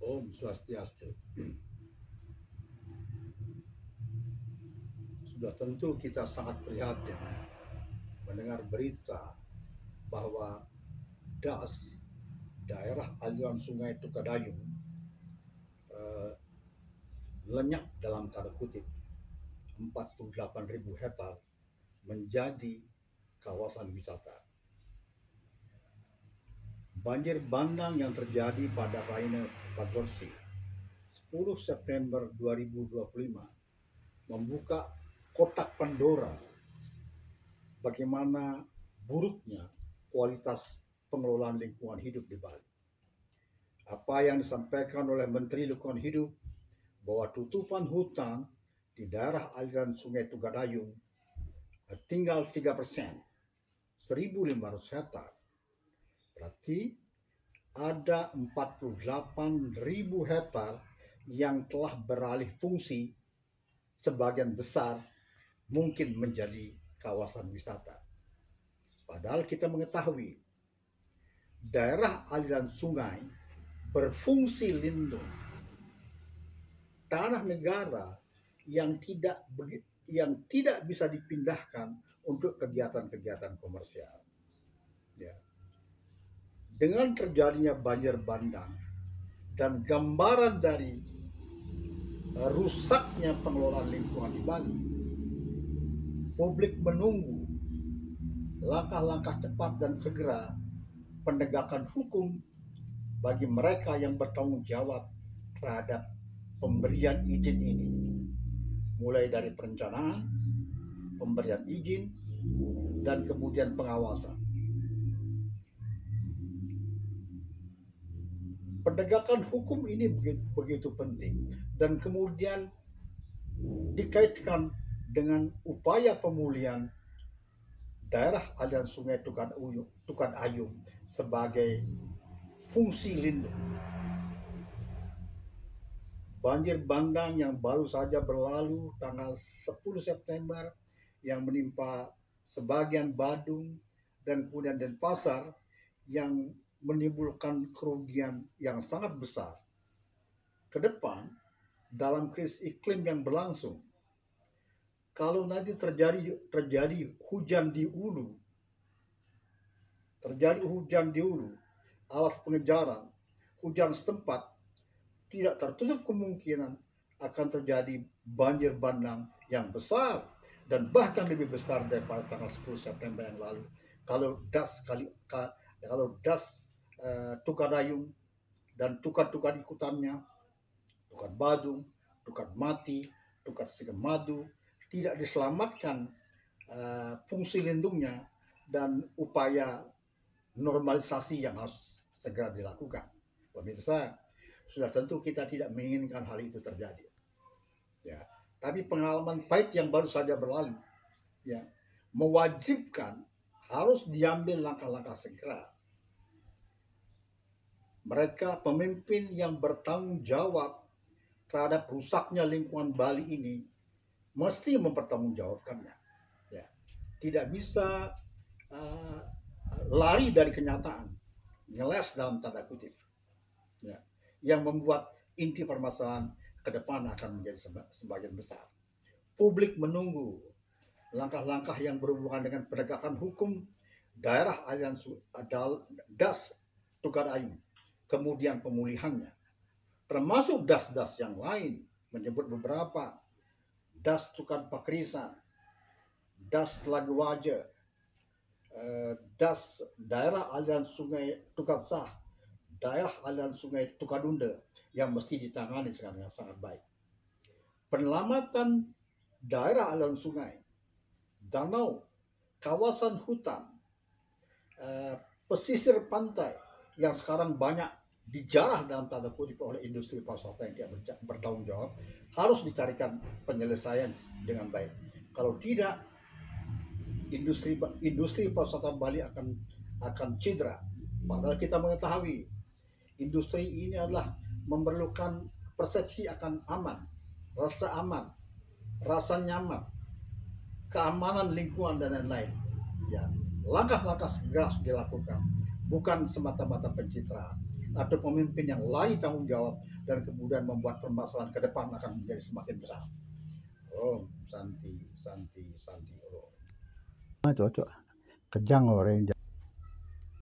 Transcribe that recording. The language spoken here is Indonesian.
Om Swastiastu. Sudah tentu kita sangat prihatin mendengar berita bahwa DAS, daerah aliran sungai Tukadayung, eh, lenyap dalam tanda kutip 48.000 hektar menjadi kawasan wisata. Banjir bandang yang terjadi pada Raine Pagorsi 10 September 2025 membuka kotak Pandora bagaimana buruknya kualitas pengelolaan lingkungan hidup di Bali. Apa yang disampaikan oleh Menteri Lingkungan Hidup bahwa tutupan hutan di daerah aliran Sungai Tugadayung tinggal 3%, 1.500 hektar. Berarti ada 48.000 hektar yang telah beralih fungsi, sebagian besar mungkin menjadi kawasan wisata. Padahal kita mengetahui daerah aliran sungai berfungsi lindung, tanah negara yang tidak bisa dipindahkan untuk kegiatan-kegiatan komersial. Ya. Dengan terjadinya banjir bandang dan gambaran dari rusaknya pengelolaan lingkungan di Bali, publik menunggu langkah-langkah cepat dan segera penegakan hukum bagi mereka yang bertanggung jawab terhadap pemberian izin ini, mulai dari perencanaan, pemberian izin, dan kemudian pengawasan. Penegakan hukum ini begitu penting dan kemudian dikaitkan dengan upaya pemulihan daerah aliran sungai Tukadayung sebagai fungsi lindung. Banjir bandang yang baru saja berlalu tanggal 10 September yang menimpa sebagian Badung dan kemudian Denpasar yang menimbulkan kerugian yang sangat besar. Ke depan, dalam krisis iklim yang berlangsung, kalau nanti terjadi hujan di hulu, alas pengejaran, hujan setempat, tidak tertutup kemungkinan akan terjadi banjir bandang yang besar dan bahkan lebih besar daripada tanggal 10 September yang lalu. Kalau das Tukadayung dan tukar-tukar ikutannya, tukar Badung, tukar Mati, tukar Sigemadu tidak diselamatkan fungsi lindungnya dan upaya normalisasi yang harus segera dilakukan. Pemirsa, sudah tentu kita tidak menginginkan hal itu terjadi. Ya, tapi pengalaman pahit yang baru saja berlalu, ya, mewajibkan harus diambil langkah-langkah segera. Mereka pemimpin yang bertanggung jawab terhadap rusaknya lingkungan Bali ini mesti mempertanggungjawabkannya. Ya, tidak bisa lari dari kenyataan, ngeles dalam tanda kutip. Ya, yang membuat inti permasalahan ke depan akan menjadi sebagian besar. Publik menunggu langkah-langkah yang berhubungan dengan penegakan hukum daerah aliran das Tukadayung, kemudian pemulihannya, termasuk das-das yang lain, menyebut beberapa, das Tukad Pakrisan, das Laguwaja, das daerah aliran sungai Tukadsah, daerah aliran sungai Tukadunda yang mesti ditangani dengan sangat baik. Penyelamatan daerah aliran sungai, danau, kawasan hutan, pesisir pantai yang sekarang banyak dijarah dalam tanda kutip oleh industri pariwisata yang tidak bertanggung jawab, harus dicarikan penyelesaian dengan baik. Kalau tidak, industri pariwisata Bali akan cedera. Padahal kita mengetahui industri ini adalah memerlukan persepsi akan aman, rasa nyaman, keamanan lingkungan dan lain-lain. Ya, langkah-langkah segera harus dilakukan, bukan semata-mata pencitraan. atau pemimpin yang lalai tanggung jawab dan kemudian membuat permasalahan ke depan akan menjadi semakin besar. Oh, Santi. Oh. Cocok. Kejang orang